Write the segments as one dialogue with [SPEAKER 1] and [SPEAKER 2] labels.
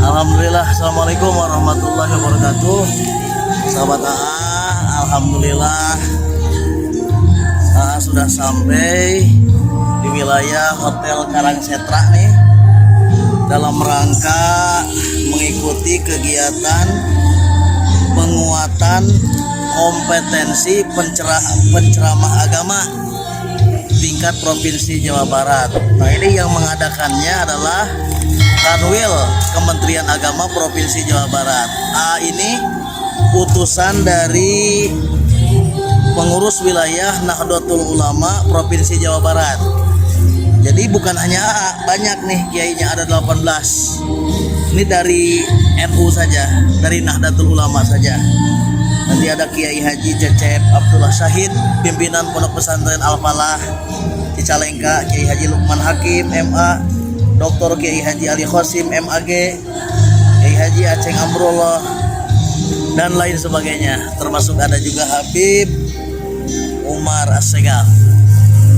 [SPEAKER 1] Alhamdulillah, assalamualaikum warahmatullahi wabarakatuh. Sahabat AA, alhamdulillah AA sudah sampai di wilayah Hotel Karangsetra nih, dalam rangka mengikuti kegiatan penguatan kompetensi penceramah agama tingkat Provinsi Jawa Barat. Nah, ini yang mengadakannya adalah Kanwil Kementerian Agama Provinsi Jawa Barat. Ini utusan dari pengurus wilayah Nahdlatul Ulama Provinsi Jawa Barat. Jadi bukan hanya AA, banyak nih kiainya, ada 18. Ini dari NU saja, dari Nahdlatul Ulama saja. Nanti ada Kiai Haji Cecep Abdullah Syahid, pimpinan Pondok Pesantren Al-Falah Cicalengka, Kiai Haji Lukman Hakim MA, Dr. Kiai Haji Ali Khosim MAG, Kiai Haji Aceng Amrullah, dan lain sebagainya. Termasuk ada juga Habib Umar As-Segaf.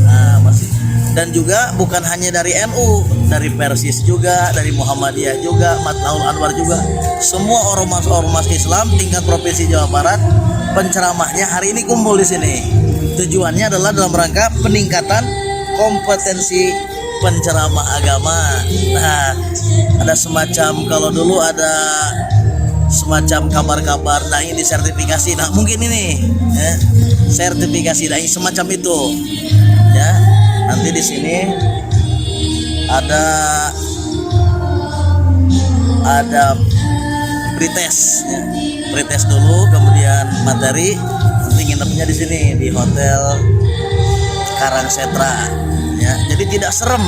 [SPEAKER 1] Nah, masih. Dan juga bukan hanya dari NU, dari Persis juga, dari Muhammadiyah juga, Matlaul Anwar juga. Semua ormas-ormas Islam tingkat Provinsi Jawa Barat, penceramahnya hari ini kumpul di sini. Tujuannya adalah dalam rangka peningkatan kompetensi penceramah agama. Nah, ada semacam, kalau dulu ada semacam kabar-kabar dai disertifikasi. Nah, mungkin ini sertifikasi dai semacam itu. Ya, nanti di sini ada pretest, ya. Pretest dulu, kemudian materi. Nanti nginepnya di sini di Hotel Karangsetra. Ya, jadi tidak serem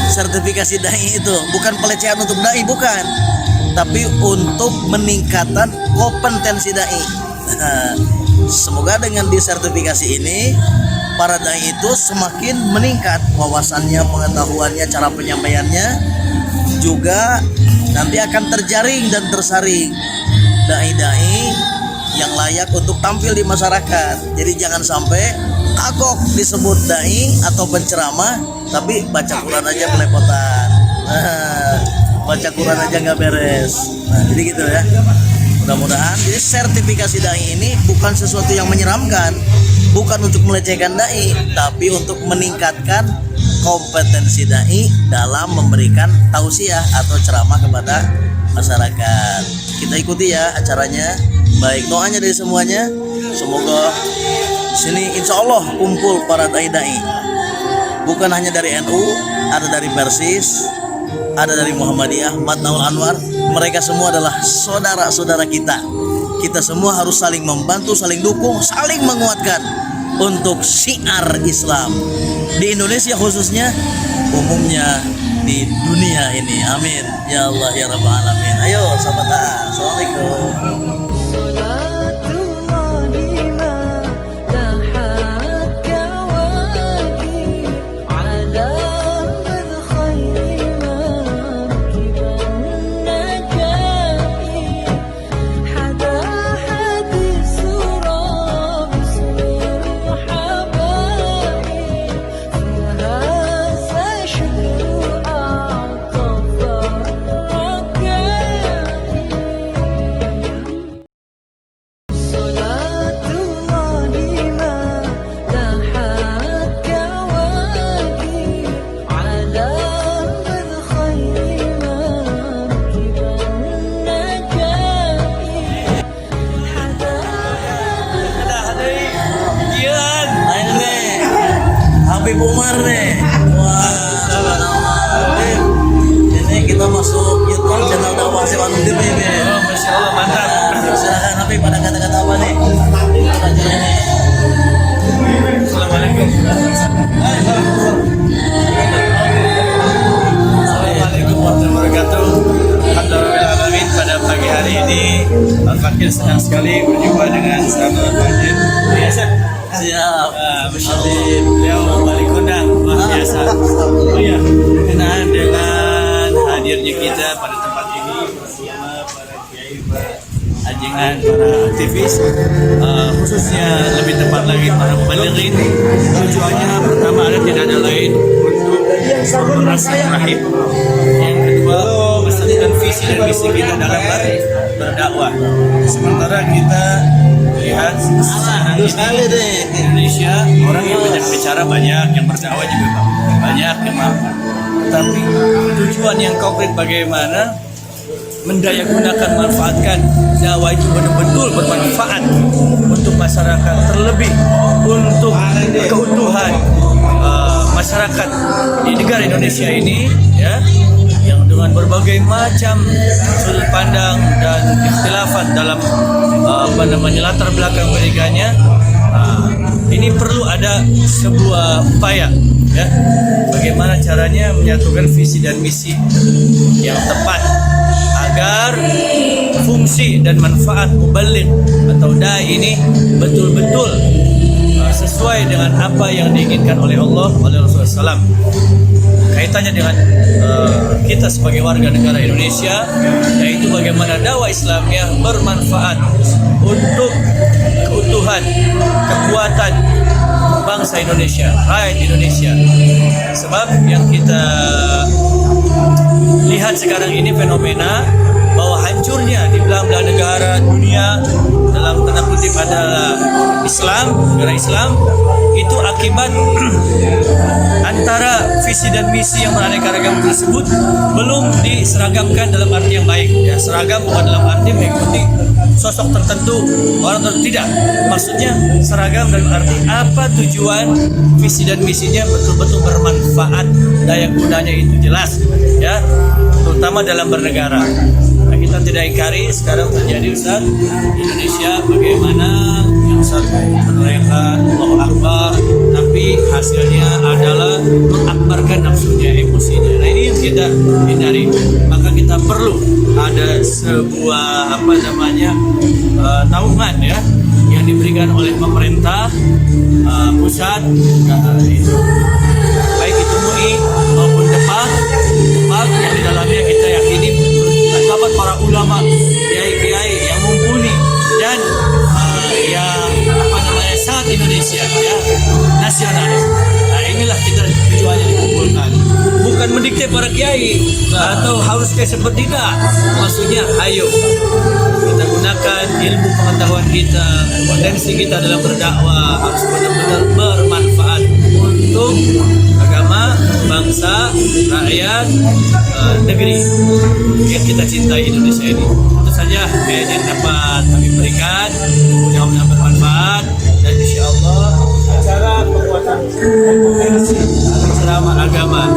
[SPEAKER 1] sertifikasi dai itu, bukan pelecehan untuk dai, bukan, tapi untuk meningkatkan kompetensi dai. Semoga dengan disertifikasi ini para dai itu semakin meningkat wawasannya, pengetahuannya, cara penyampaiannya, juga nanti akan terjaring dan tersaring dai-dai yang layak untuk tampil di masyarakat. Jadi jangan sampai kagok disebut dai atau penceramah tapi baca Quran aja belepotan. Baca Quran aja nggak beres. Nah, jadi gitu ya. Mudah-mudahan jadi sertifikasi dai ini bukan sesuatu yang menyeramkan, bukan untuk melecehkan dai, tapi untuk meningkatkan kompetensi dai dalam memberikan tausiah atau ceramah kepada masyarakat. Kita ikuti ya acaranya. Baik, doanya dari semuanya. Semoga di sini insya Allah kumpul para dai-dai. Bukan hanya dari NU, ada dari Persis, ada dari Muhammadiyah, Matlaul Anwar. Mereka semua adalah saudara-saudara kita. Kita semua harus saling membantu, saling dukung, saling menguatkan untuk syiar Islam di Indonesia khususnya, umumnya di dunia ini. Amin ya Allah ya Rabbal Alamin. Ayo sahabat A, assalamualaikum. Habib Umar nih. Wah, ini kita masuk YouTube channel dakwah Sewanung TV ini.
[SPEAKER 2] Oh, Masya Allah, mantap.
[SPEAKER 1] Silakan Habib, ada kata-kata apa nih?
[SPEAKER 2] Assalamualaikum. Assalamualaikum warahmatullahi wabarakatuh. Alhamdulillah pada ini Al-Fakir senang sekali berjumpa dengan sahabat Al-Fakir. Biasa.
[SPEAKER 1] Siap.
[SPEAKER 2] Masya Allah, beliau balik kondang luar biasa. Oh iya, berkenaan dengan hadirnya kita pada tempat ini bersama para kiai, para ajengan, para aktivis, khususnya lebih tepat lagi para mubalighin. Tujuannya pertama tidak ada lain untuk bersilaturahim. Yang kedua, melestarikan visi dan misi kita dalam berdakwah. Sementara kita lihat sekarang ini di Indonesia orang yang banyak bicara banyak, yang berdakwah juga banyak yang mampu. Tetapi tujuan yang konkret bagaimana mendayagunakan, manfaatkan dakwah itu betul-betul bermanfaat untuk masyarakat, terlebih untuk keutuhan masyarakat di negara Indonesia ini, ya, yang dengan berbagai macam sudut pandang dan ikhtilafat dalam latar belakang mereka-nya, ini perlu ada sebuah upaya, ya, bagaimana caranya menyatukan visi dan misi yang tepat agar fungsi dan manfaat mubaligh atau dai ini betul-betul sesuai dengan apa yang diinginkan oleh Allah, oleh Rasulullah SAW. Kaitannya dengan kita sebagai warga negara Indonesia, yaitu bagaimana dakwah Islamnya bermanfaat untuk keutuhan, kekuatan bangsa Indonesia, rakyat Indonesia. Sebab yang kita lihat sekarang ini fenomena bahwa hancurnya di belah-belah negara dunia dalam tanda kutip adalah Islam, negara Islam, itu akibat antara visi dan misi yang beraneka ragam tersebut belum diseragamkan dalam arti yang baik. Ya, seragam bukan dalam arti mengikuti sosok tertentu orang tertentu, tidak. Maksudnya seragam dalam arti apa tujuan visi dan misinya betul-betul bermanfaat, daya gunanya itu jelas, ya, terutama dalam bernegara. Nah, kita tidak ingkari sekarang terjadi Ustaz di Indonesia bagaimana yang satu meneriakan Allahu Akbar, tapi hasilnya adalah mengakbarkan nafsunya, emosinya. Nah, ini yang kita hindari. Maka kita perlu ada sebuah naungan, ya, yang diberikan oleh pemerintah pusat, baik itu MUI maupun Depak yang di dalamnya kita yakini terdapat para ulama, kiai-kiai yang mumpuni dan yang sangat Indonesia, ya, nasionalis. Nah, inilah kita tujuannya dikumpulkan, bukan mendikte para kiai atau harus kayak seperti tidak. Maksudnya, ayo kita gunakan ilmu pengetahuan kita, potensi kita dalam berdakwah harus benar-benar bermanfaat untuk agama, bangsa, rakyat, negeri yang kita cintai, Indonesia ini. Itu saja yang dapat kami berikan, mudah-mudahan bermanfaat, dan insya Allah acara penguatan kompetensi ceramah agama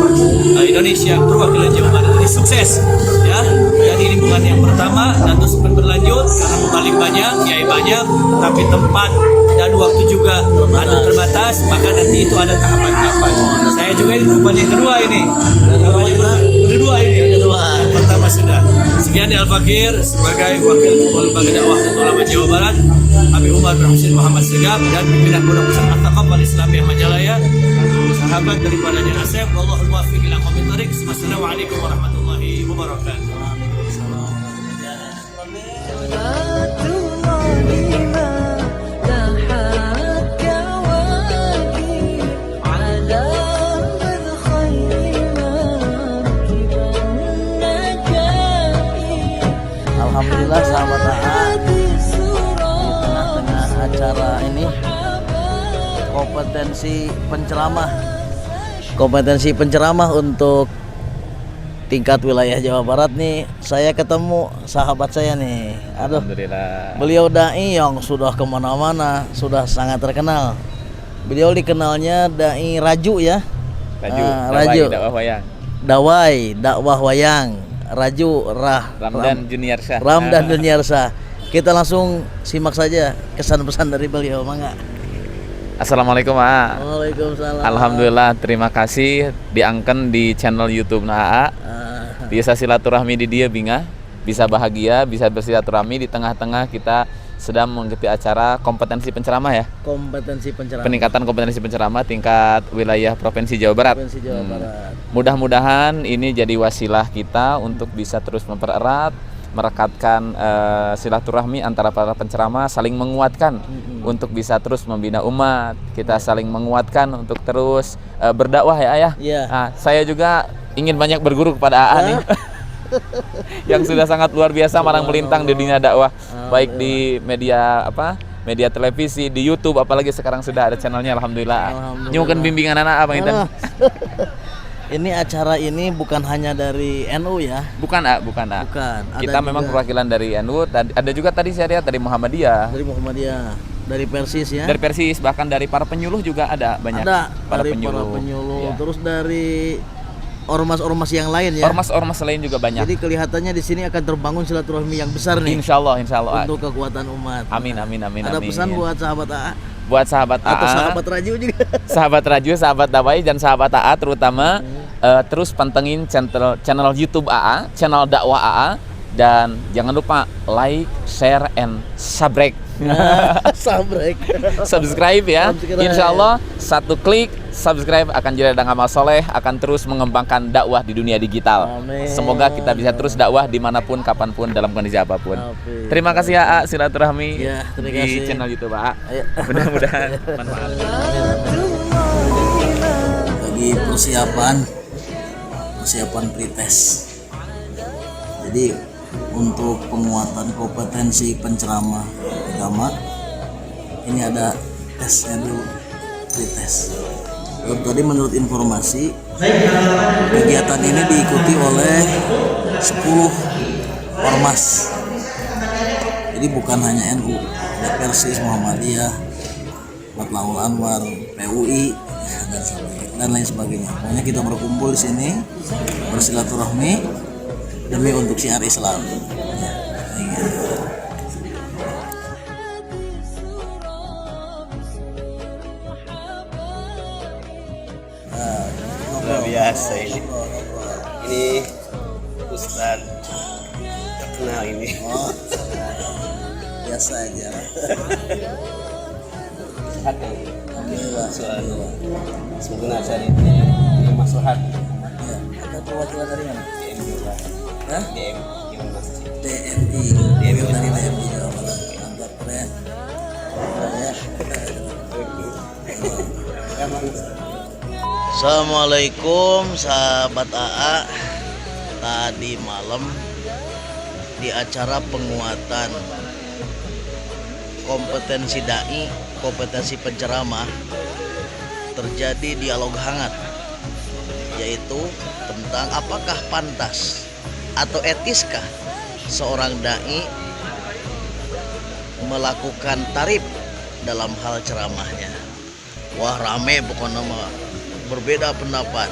[SPEAKER 2] Indonesia perwakilan Jawa Barat ini sukses, ya. Dan ini bukan yang pertama dan terus berlanjut karena paling banyak, kiai banyak, tapi tempat dan waktu juga ada terbatas, maka nanti itu ada tahapan-tahapan. Saya juga ini tahapan yang kedua ini. Yang pertama sudah. Sekian di Al-Fakir sebagai wakil lembaga dakwah dan ulama Jawa Barat, Habib Umar bin Husain Muhammad Segaf, dan pimpinan Pondok Pesantren At-Taqwa Islamiyah Majalaya, sahabat daripada Asep. Wallahul muwaffiq ila aqwamit thoriq. Wassalamualaikum warahmatullahi wabarakatuh.
[SPEAKER 1] Alhamdulillah sahabat AA, di tengah-tengah acara ini kompetensi penceramah untuk tingkat wilayah Jawa Barat nih, saya ketemu sahabat saya nih. Aduh,
[SPEAKER 3] alhamdulillah.
[SPEAKER 1] Beliau dai yang sudah kemana-mana, sudah sangat terkenal. Beliau dikenalnya dai Raju, ya.
[SPEAKER 3] Raju, dakwah wayang.
[SPEAKER 1] Dakwah wayang. Raju
[SPEAKER 3] Ramdan Juniarsyah.
[SPEAKER 1] Ramdan Juniarsyah. Kita langsung simak saja kesan pesan dari beliau, mangga.
[SPEAKER 3] Assalamualaikum, AA.
[SPEAKER 1] Waalaikumsalam.
[SPEAKER 3] Alhamdulillah, terima kasih diangkat di channel YouTube AA. Biasa silaturahmi di dia binga. bisa bahagia, bisa bersilaturahmi di tengah-tengah kita sedang mengikuti acara kompetensi penceramah ya.
[SPEAKER 1] Kompetensi penceramah.
[SPEAKER 3] Peningkatan kompetensi penceramah tingkat wilayah Provinsi Jawa Barat.
[SPEAKER 1] Provinsi Jawa Barat.
[SPEAKER 3] Mudah-mudahan ini jadi wasilah kita untuk bisa terus mempererat, merekatkan silaturahmi antara para penceramah, saling menguatkan untuk bisa terus membina umat. Kita saling menguatkan untuk terus berdakwah ya Ayah.
[SPEAKER 1] Iya.
[SPEAKER 3] Nah, saya juga ingin banyak berguru kepada AA nih. Yang sudah sangat luar biasa marang melintang di dunia dakwah, baik di media media televisi, di YouTube, apalagi sekarang sudah ada channelnya, alhamdulillah. Nyuwun bimbingan anak Abang Intan.
[SPEAKER 1] Ini acara ini bukan hanya dari NU ya?
[SPEAKER 3] Bukan, bukan.
[SPEAKER 1] Bukan.
[SPEAKER 3] Kita memang perwakilan dari NU, ada juga tadi saya lihat dari Muhammadiyah.
[SPEAKER 1] Dari Muhammadiyah, dari Persis ya?
[SPEAKER 3] Dari Persis, bahkan dari para penyuluh juga ada banyak.
[SPEAKER 1] Ada
[SPEAKER 3] para
[SPEAKER 1] dari
[SPEAKER 3] penyuluh.
[SPEAKER 1] para penyuluh,
[SPEAKER 3] Ya.
[SPEAKER 1] Terus dari ormas-ormas yang lain ya?
[SPEAKER 3] Ormas-ormas lain juga banyak.
[SPEAKER 1] Jadi kelihatannya di sini akan terbangun silaturahmi yang besar nih.
[SPEAKER 3] Insya Allah.
[SPEAKER 1] Untuk kekuatan umat.
[SPEAKER 3] Amin.
[SPEAKER 1] Ada pesan buat sahabat AA?
[SPEAKER 3] Buat sahabat
[SPEAKER 1] Atau
[SPEAKER 3] AA,
[SPEAKER 1] sahabat Raju juga?
[SPEAKER 3] sahabat Raju, sahabat Dawai, dan sahabat AA terutama terus pantengin channel YouTube AA, channel dakwah AA, dan jangan lupa like, share, and subscribe.
[SPEAKER 1] Sabrek.
[SPEAKER 3] Subscribe ya.
[SPEAKER 1] Subscribe.
[SPEAKER 3] Insya Allah satu klik subscribe akan jadi ladang amal soleh, akan terus mengembangkan dakwah di dunia digital.
[SPEAKER 1] Amin.
[SPEAKER 3] Semoga kita bisa terus dakwah dimanapun, kapanpun, dalam kondisi apapun.
[SPEAKER 1] Amin.
[SPEAKER 3] Terima kasih AA silaturahmi
[SPEAKER 1] Ya, terima
[SPEAKER 3] di
[SPEAKER 1] kasih.
[SPEAKER 3] channel YouTube AA.
[SPEAKER 1] Ayo.
[SPEAKER 3] Mudah-mudahan manfaat.
[SPEAKER 1] Bagi persiapan pretest. Jadi untuk penguatan kompetensi penceramah agama ini ada tesnya dulu, pretest. Tadi menurut informasi kegiatan ini diikuti oleh 10 ormas. Jadi bukan hanya NU, ada Persis, Muhammadiyah, Matlaul Anwar, PUI, dan lain sebagainya. Pokoknya kita berkumpul di sini bersilaturahmi demi untuk syiar Islam.
[SPEAKER 2] Luar biasa ini. Ini Ustaz terkenal ini.
[SPEAKER 1] Oh, biasa aja. Alhamdulillah.
[SPEAKER 2] Semoga cari ini maslahat.
[SPEAKER 1] Ya, ada perwakilan dari mana?
[SPEAKER 2] DM juga.
[SPEAKER 1] Hah?
[SPEAKER 2] DM masjid.
[SPEAKER 1] TNI.
[SPEAKER 2] DMI.
[SPEAKER 1] Dari TNI Jawa Barat. Mantap, keren. Ya. Assalamualaikum sahabat AA. Tadi malam di acara penguatan kompetensi dai, kompetensi penceramah, terjadi dialog hangat, yaitu tentang apakah pantas atau etiskah seorang dai melakukan tarif dalam hal ceramahnya. Wah, rame pokoknya mah, berbeda pendapat.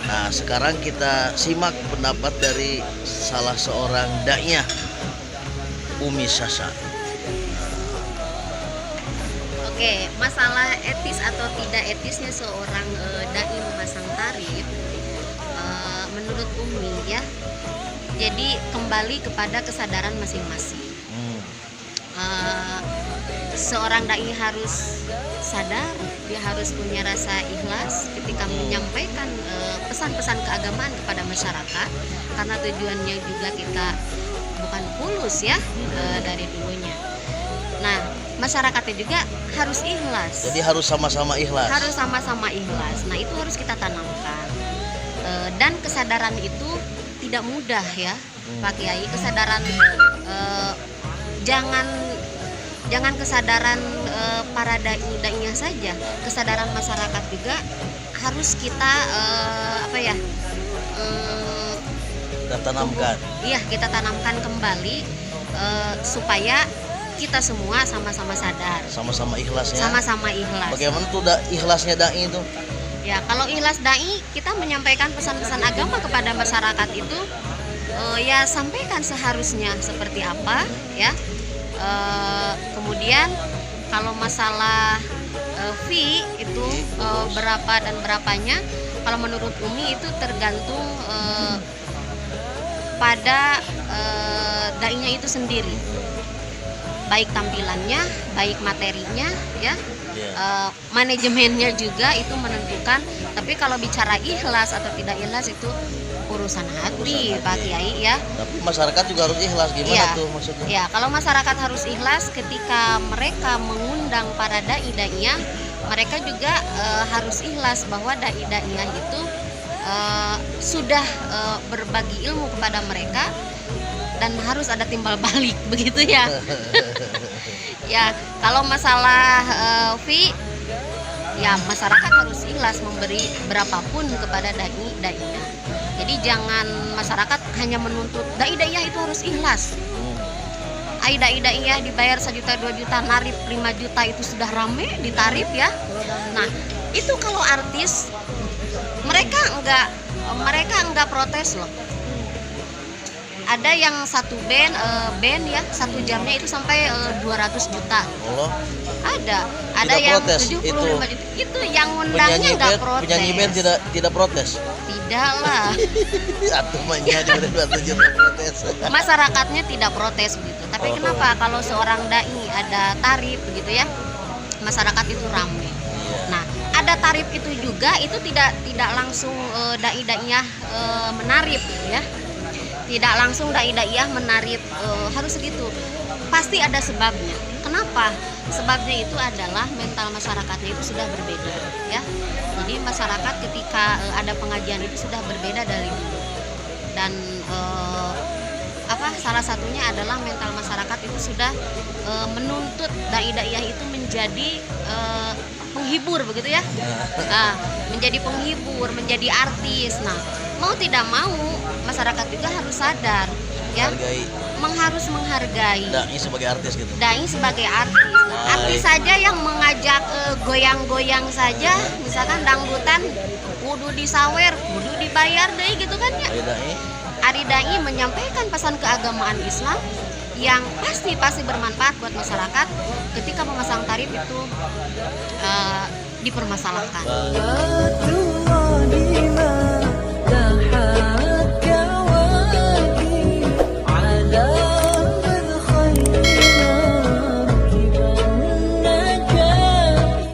[SPEAKER 1] Nah, sekarang kita simak pendapat dari salah seorang daiyah, Umi Sasa.
[SPEAKER 4] Oke, masalah etis atau tidak etisnya seorang dai memasang tarif, menurut Umi ya, jadi kembali kepada kesadaran masing-masing. Seorang dai harus sadar, dia harus punya rasa ikhlas ketika menyampaikan pesan-pesan keagamaan kepada masyarakat, karena tujuannya juga kita bukan fulus ya dari dulunya. Nah, masyarakatnya juga harus ikhlas.
[SPEAKER 1] Jadi harus sama-sama ikhlas.
[SPEAKER 4] Harus sama-sama ikhlas. Nah, itu harus kita tanamkan. Dan kesadaran itu tidak mudah ya, Pak Kiai. Kesadaran jangan kesadaran para dai-dainya saja, kesadaran masyarakat juga harus kita
[SPEAKER 1] Kita tanamkan.
[SPEAKER 4] Iya, kita tanamkan kembali supaya kita semua sama-sama sadar,
[SPEAKER 1] Sama-sama ikhlasnya.
[SPEAKER 4] sama-sama ikhlas.
[SPEAKER 1] Bagaimana tuh ikhlasnya dai itu?
[SPEAKER 4] Ya, kalau ikhlas dai, kita menyampaikan pesan-pesan agama kepada masyarakat itu ya sampaikan seharusnya seperti apa ya. Kemudian kalau masalah fee itu berapa dan berapanya, kalau menurut Umi itu tergantung kepada dai-nya itu sendiri, baik tampilannya, baik materinya, ya, manajemennya juga itu menentukan. Tapi kalau bicara ikhlas atau tidak ikhlas itu urusan hati, Pak Kiai, ya.
[SPEAKER 1] Tapi masyarakat juga harus ikhlas, gimana
[SPEAKER 4] Iya.
[SPEAKER 1] tuh maksudnya?
[SPEAKER 4] Ya, kalau masyarakat harus ikhlas ketika mereka mengundang para dai-dainya, mereka juga harus ikhlas bahwa dai-dainya itu sudah berbagi ilmu kepada mereka dan harus ada timbal balik begitu ya. Ya, kalau masalah fee, ya masyarakat harus ikhlas memberi berapapun kepada dai-dainya. Jadi jangan masyarakat hanya menuntut dai-dainya itu harus ikhlas. Dai-dainya dibayar 1 juta 2 juta, narip 5 juta itu sudah rame ditarif ya. Nah, itu kalau artis mereka enggak protes loh. Ada yang satu band ya, 1 jamnya itu sampai 200 juta.
[SPEAKER 1] Allah.
[SPEAKER 4] Ada
[SPEAKER 1] Tidak
[SPEAKER 4] yang
[SPEAKER 1] protes,
[SPEAKER 4] 75 juta. Itu yang undangnya enggak protes.
[SPEAKER 1] penyanyi band tidak protes.
[SPEAKER 4] Tidak lah.
[SPEAKER 1] Atau menyanyi dari 200 juta protes.
[SPEAKER 4] Masyarakatnya tidak protes begitu. Tapi kenapa kalau seorang dai ada tarif begitu ya, masyarakat itu ramai. Nah, ada tarif itu juga, itu tidak langsung dai-dainya menarif ya. Tidak langsung dai-daiyah menarif harus segitu. Pasti ada sebabnya. Kenapa? Sebabnya itu adalah mental masyarakatnya itu sudah berbeda ya. Jadi masyarakat ketika ada pengajian itu sudah berbeda dari dulu. Dan salah satunya adalah mental masyarakat itu sudah menuntut dai-daiyah itu menjadi penghibur begitu ya. Menjadi penghibur, menjadi artis. Nah, mau tidak mau masyarakat juga harus sadar ya, harus menghargai
[SPEAKER 1] Dai sebagai artis gitu.
[SPEAKER 4] dai sebagai artis. Artis saja yang mengajak goyang-goyang saja, misalkan dangdutan, kudu disawer, kudu dibayar deh gitu kan ya. Ari dai menyampaikan pesan keagamaan Islam yang pasti bermanfaat buat masyarakat. Ketika memasang tarif itu dipermasalahkan.